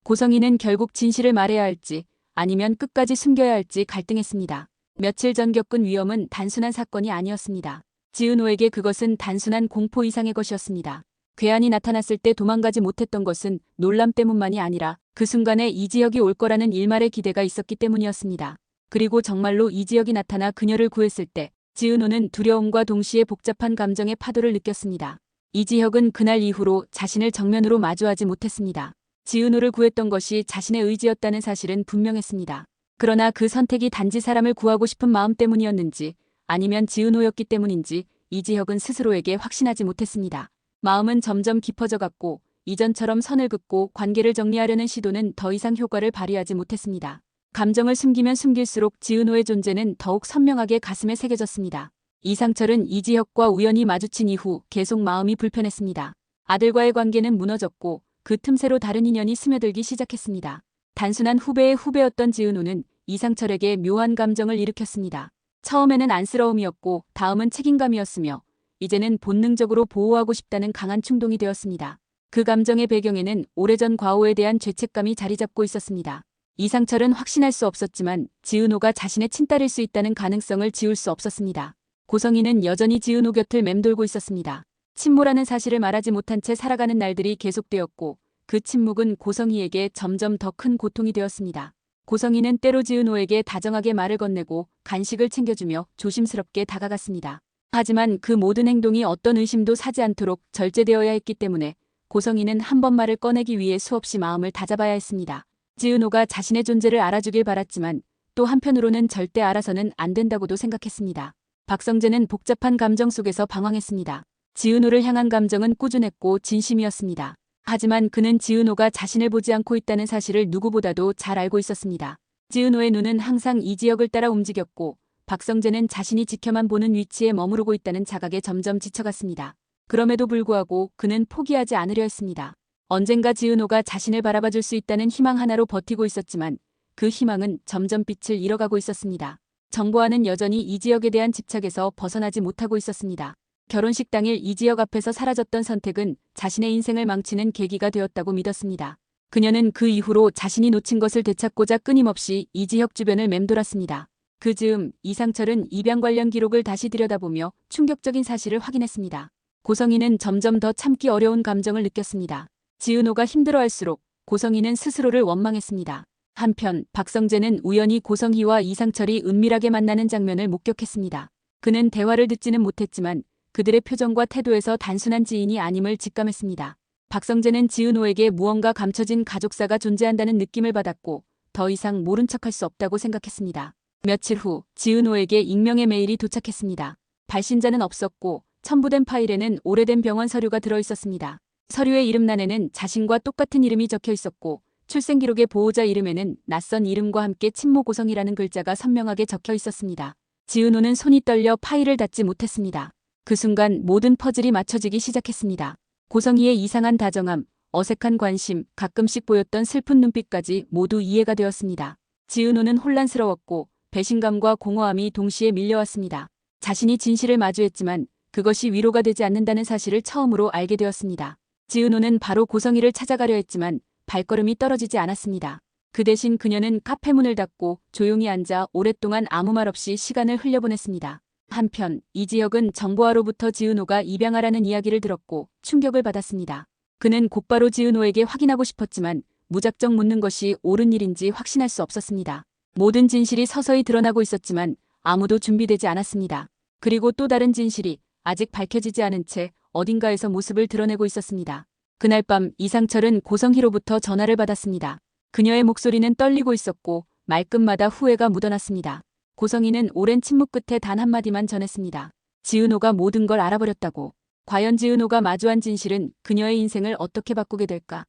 고성희는 결국 진실을 말해야 할지 아니면 끝까지 숨겨야 할지 갈등했습니다. 며칠 전 겪은 위험은 단순한 사건이 아니었습니다. 지은호에게 그것은 단순한 공포 이상의 것이었습니다. 괴한이 나타났을 때 도망가지 못했던 것은 놀람 때문만이 아니라 그 순간에 이지혁이 올 거라는 일말의 기대가 있었기 때문이었습니다. 그리고 정말로 이지혁이 나타나 그녀를 구했을 때 지은호는 두려움과 동시에 복잡한 감정의 파도를 느꼈습니다. 이지혁은 그날 이후로 자신을 정면으로 마주하지 못했습니다. 지은호를 구했던 것이 자신의 의지였다는 사실은 분명했습니다. 그러나 그 선택이 단지 사람을 구하고 싶은 마음 때문이었는지 아니면 지은호였기 때문인지 이지혁은 스스로에게 확신하지 못했습니다. 마음은 점점 깊어져 갔고 이전처럼 선을 긋고 관계를 정리하려는 시도는 더 이상 효과를 발휘하지 못했습니다. 감정을 숨기면 숨길수록 지은호의 존재는 더욱 선명하게 가슴에 새겨졌습니다. 이상철은 이지혁과 우연히 마주친 이후 계속 마음이 불편했습니다. 아들과의 관계는 무너졌고 그 틈새로 다른 인연이 스며들기 시작했습니다. 단순한 후배의 후배였던 지은호는 이상철에게 묘한 감정을 일으켰습니다. 처음에는 안쓰러움이었고 다음은 책임감이었으며 이제는 본능적으로 보호하고 싶다는 강한 충동이 되었습니다. 그 감정의 배경에는 오래전 과오에 대한 죄책감이 자리 잡고 있었습니다. 이상철은 확신할 수 없었지만 지은호가 자신의 친딸일 수 있다는 가능성을 지울 수 없었습니다. 고성희는 여전히 지은호 곁을 맴돌고 있었습니다. 친모라는 사실을 말하지 못한 채 살아가는 날들이 계속되었고 그 침묵은 고성희에게 점점 더 큰 고통이 되었습니다. 고성희는 때로 지은호에게 다정하게 말을 건네고 간식을 챙겨주며 조심스럽게 다가갔습니다. 하지만 그 모든 행동이 어떤 의심도 사지 않도록 절제되어야 했기 때문에 고성희는 한 번 말을 꺼내기 위해 수없이 마음을 다잡아야 했습니다. 지은호가 자신의 존재를 알아주길 바랐지만 또 한편으로는 절대 알아서는 안 된다고도 생각했습니다. 박성재는 복잡한 감정 속에서 방황했습니다. 지은호를 향한 감정은 꾸준했고 진심이었습니다. 하지만 그는 지은호가 자신을 보지 않고 있다는 사실을 누구보다도 잘 알고 있었습니다. 지은호의 눈은 항상 이지혁을 따라 움직였고 박성재는 자신이 지켜만 보는 위치에 머무르고 있다는 자각에 점점 지쳐갔습니다. 그럼에도 불구하고 그는 포기하지 않으려 했습니다. 언젠가 지은호가 자신을 바라봐줄 수 있다는 희망 하나로 버티고 있었지만 그 희망은 점점 빛을 잃어가고 있었습니다. 정보와는 여전히 이지혁에 대한 집착에서 벗어나지 못하고 있었습니다. 결혼식 당일 이지혁 앞에서 사라졌던 선택은 자신의 인생을 망치는 계기가 되었다고 믿었습니다. 그녀는 그 이후로 자신이 놓친 것을 되찾고자 끊임없이 이지혁 주변을 맴돌았습니다. 그 즈음 이상철은 입양 관련 기록을 다시 들여다보며 충격적인 사실을 확인했습니다. 고성희는 점점 더 참기 어려운 감정을 느꼈습니다. 지은호가 힘들어할수록 고성희는 스스로를 원망했습니다. 한편 박성재는 우연히 고성희와 이상철이 은밀하게 만나는 장면을 목격했습니다. 그는 대화를 듣지는 못했지만 그들의 표정과 태도에서 단순한 지인이 아님을 직감했습니다. 박성재는 지은호에게 무언가 감춰진 가족사가 존재한다는 느낌을 받았고 더 이상 모른 척할 수 없다고 생각했습니다. 며칠 후 지은호에게 익명의 메일이 도착했습니다. 발신자는 없었고 첨부된 파일에는 오래된 병원 서류가 들어있었습니다. 서류의 이름란에는 자신과 똑같은 이름이 적혀 있었고 출생기록의 보호자 이름에는 낯선 이름과 함께 친모 고성이라는 글자가 선명하게 적혀 있었습니다. 지은호는 손이 떨려 파일을 닫지 못했습니다. 그 순간 모든 퍼즐이 맞춰지기 시작했습니다. 고성희의 이상한 다정함, 어색한 관심, 가끔씩 보였던 슬픈 눈빛까지 모두 이해가 되었습니다. 지은호는 혼란스러웠고 배신감과 공허함이 동시에 밀려왔습니다. 자신이 진실을 마주했지만 그것이 위로가 되지 않는다는 사실을 처음으로 알게 되었습니다. 지은호는 바로 고성희를 찾아가려 했지만 발걸음이 떨어지지 않았습니다. 그 대신 그녀는 카페 문을 닫고 조용히 앉아 오랫동안 아무 말 없이 시간을 흘려보냈습니다. 한편 이지혁은 정보화로부터 지은호가 입양하라는 이야기를 들었고 충격을 받았습니다. 그는 곧바로 지은호에게 확인하고 싶었지만 무작정 묻는 것이 옳은 일인지 확신할 수 없었습니다. 모든 진실이 서서히 드러나고 있었지만 아무도 준비되지 않았습니다. 그리고 또 다른 진실이 아직 밝혀지지 않은 채 어딘가에서 모습을 드러내고 있었습니다. 그날 밤 이상철은 고성희로부터 전화를 받았습니다. 그녀의 목소리는 떨리고 있었고 말끝마다 후회가 묻어났습니다. 고성희는 오랜 침묵 끝에 단 한마디만 전했습니다. 지은호가 모든 걸 알아버렸다고. 과연 지은호가 마주한 진실은 그녀의 인생을 어떻게 바꾸게 될까?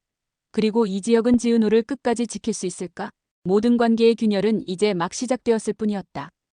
그리고 이지혁은 지은호를 끝까지 지킬 수 있을까? 모든 관계의 균열은 이제 막 시작되었을 뿐이었다.